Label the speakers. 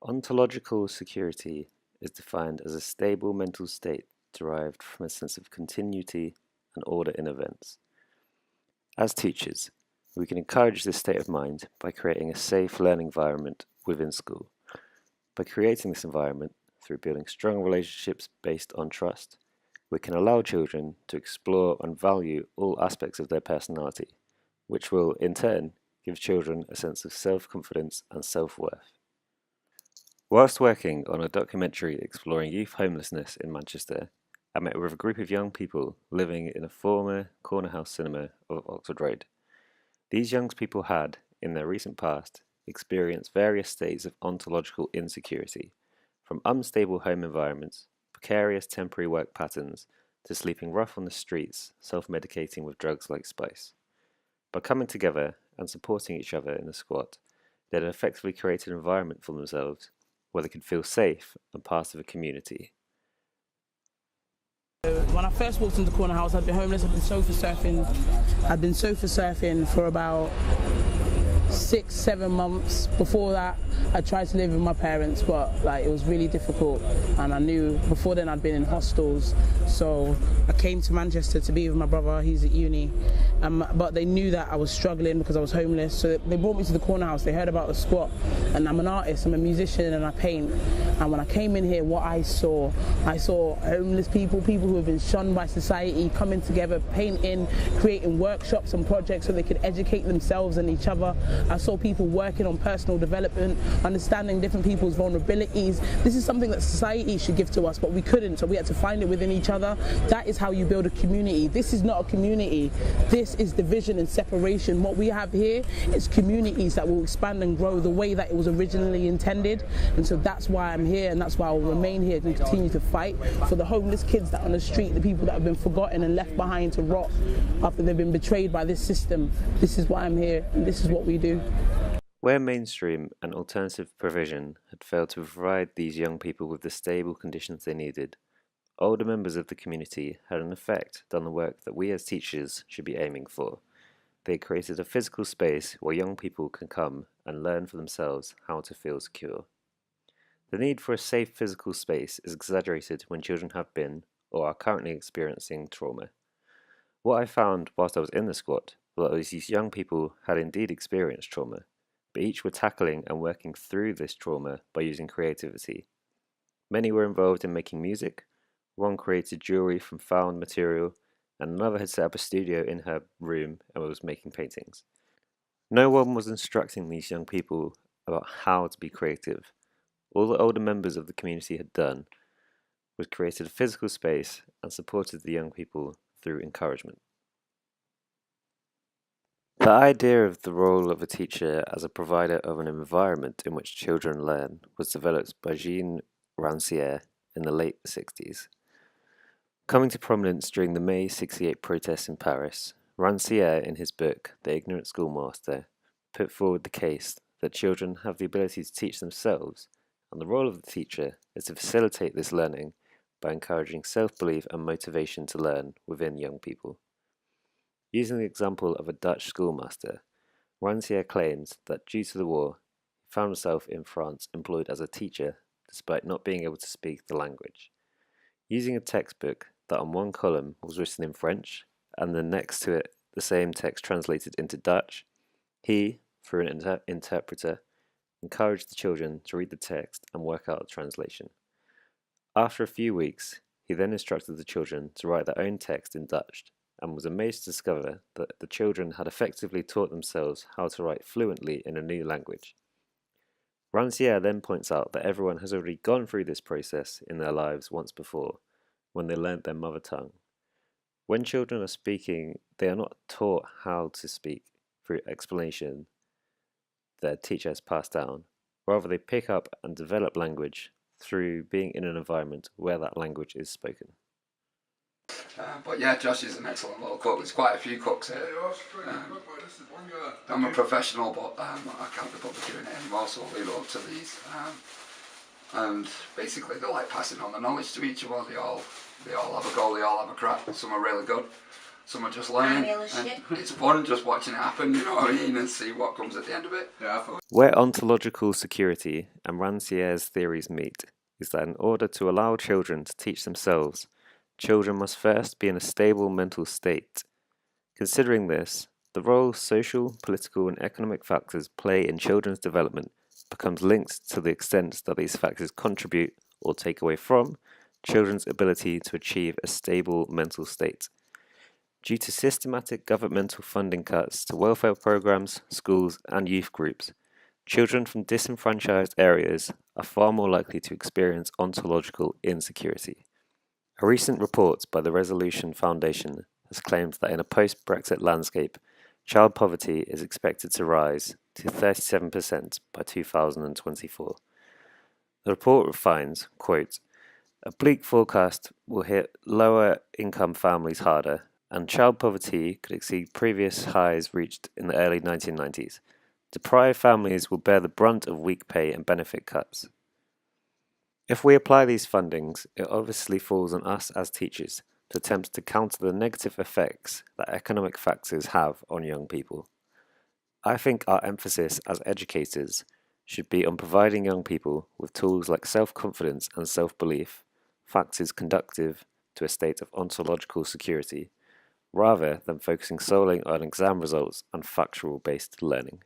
Speaker 1: Ontological security is defined as a stable mental state derived from a sense of continuity and order in events. As teachers, we can encourage this state of mind by creating a safe learning environment within school. By creating this environment through building strong relationships based on trust, we can allow children to explore and value all aspects of their personality, which will, in turn, give children a sense of self-confidence and self-worth. Whilst working on a documentary exploring youth homelessness in Manchester, I met with a group of young people living in a former corner house cinema of Oxford Road. These young people had, in their recent past, experienced various states of ontological insecurity, from unstable home environments, precarious temporary work patterns, to sleeping rough on the streets, self-medicating with drugs like spice. By coming together and supporting each other in the squad, they had effectively created an environment for themselves where they could feel safe and part of a community.
Speaker 2: When I first walked into the corner house, I'd been homeless, I'd been sofa surfing for about 6-7 months. Before that, I tried to live with my parents, but it was really difficult, and I knew before then I'd been in hostels. So I came to Manchester to be with my brother. He's at uni, but they knew that I was struggling because I was homeless, so they brought me to the corner house. They heard about the squat, and I'm an artist, I'm a musician, and I paint. And when I came in here, what I saw homeless people who have been shunned by society, coming together, painting, creating workshops and projects so they could educate themselves and each other. I saw people working on personal development, understanding different people's vulnerabilities. This is something that society should give to us, but we couldn't, so we had to find it within each other. That is how you build a community. This is not a community. This is division and separation. What we have here is communities that will expand and grow the way that it was originally intended. And so that's why I'm here, and that's why I will remain here and continue to fight for the homeless kids that are on the street, the people that have been forgotten and left behind to rot after they've been betrayed by this system. This is why I'm here, and this is what we do.
Speaker 1: Where mainstream and alternative provision had failed to provide these young people with the stable conditions they needed, older members of the community had in effect done the work that we as teachers should be aiming for. They created a physical space where young people can come and learn for themselves how to feel secure. The need for a safe physical space is exaggerated when children have been, or are currently experiencing, trauma. What I found whilst I was in the squat was that these young people had indeed experienced trauma, but each were tackling and working through this trauma by using creativity. Many were involved in making music, one created jewellery from found material, and another had set up a studio in her room and was making paintings. No one was instructing these young people about how to be creative. All the older members of the community had done was created a physical space and supported the young people through encouragement. The idea of the role of a teacher as a provider of an environment in which children learn was developed by Jean Rancière in the late 60s. Coming to prominence during the May 68 protests in Paris, Rancière, in his book The Ignorant Schoolmaster, put forward the case that children have the ability to teach themselves, and the role of the teacher is to facilitate this learning by encouraging self-belief and motivation to learn within young people. Using the example of a Dutch schoolmaster, Rancière claims that due to the war, he found himself in France employed as a teacher despite not being able to speak the language. Using a textbook that on one column was written in French and then next to it the same text translated into Dutch, he, through an interpreter, encouraged the children to read the text and work out the translation. After a few weeks, he then instructed the children to write their own text in Dutch and was amazed to discover that the children had effectively taught themselves how to write fluently in a new language. Rancière then points out that everyone has already gone through this process in their lives once before, when they learnt their mother tongue. When children are speaking, they are not taught how to speak through explanation their teacher has passed down. Rather, they pick up and develop language through being in an environment where that language is spoken.
Speaker 3: But yeah, Josh is an excellent little cook. There's quite a few cooks here. I'm a professional, but I can't be bothered doing it anymore, so I'll leave it up to these. And basically, they like passing on the knowledge to each other. They all have a go. They all have a crack. Some are really good. some are just learning, and it's fun just watching it happen, you know what I mean, and see what comes at the end of it.
Speaker 1: Where ontological security and Rancière's theories meet is that in order to allow children to teach themselves, children must first be in a stable mental state. Considering this, the role social, political, and economic factors play in children's development becomes linked to the extent that these factors contribute or take away from children's ability to achieve a stable mental state. Due to systematic governmental funding cuts to welfare programs, schools, and youth groups, children from disenfranchised areas are far more likely to experience ontological insecurity. A recent report by the Resolution Foundation has claimed that in a post-Brexit landscape, child poverty is expected to rise to 37% by 2024. The report finds, quote, a bleak forecast will hit lower income families harder, and child poverty could exceed previous highs reached in the early 1990s. Deprived families will bear the brunt of weak pay and benefit cuts. If we apply these fundings, it obviously falls on us as teachers to attempt to counter the negative effects that economic factors have on young people. I think our emphasis as educators should be on providing young people with tools like self-confidence and self-belief, factors conducive to a state of ontological security, rather than focusing solely on exam results and factual-based learning.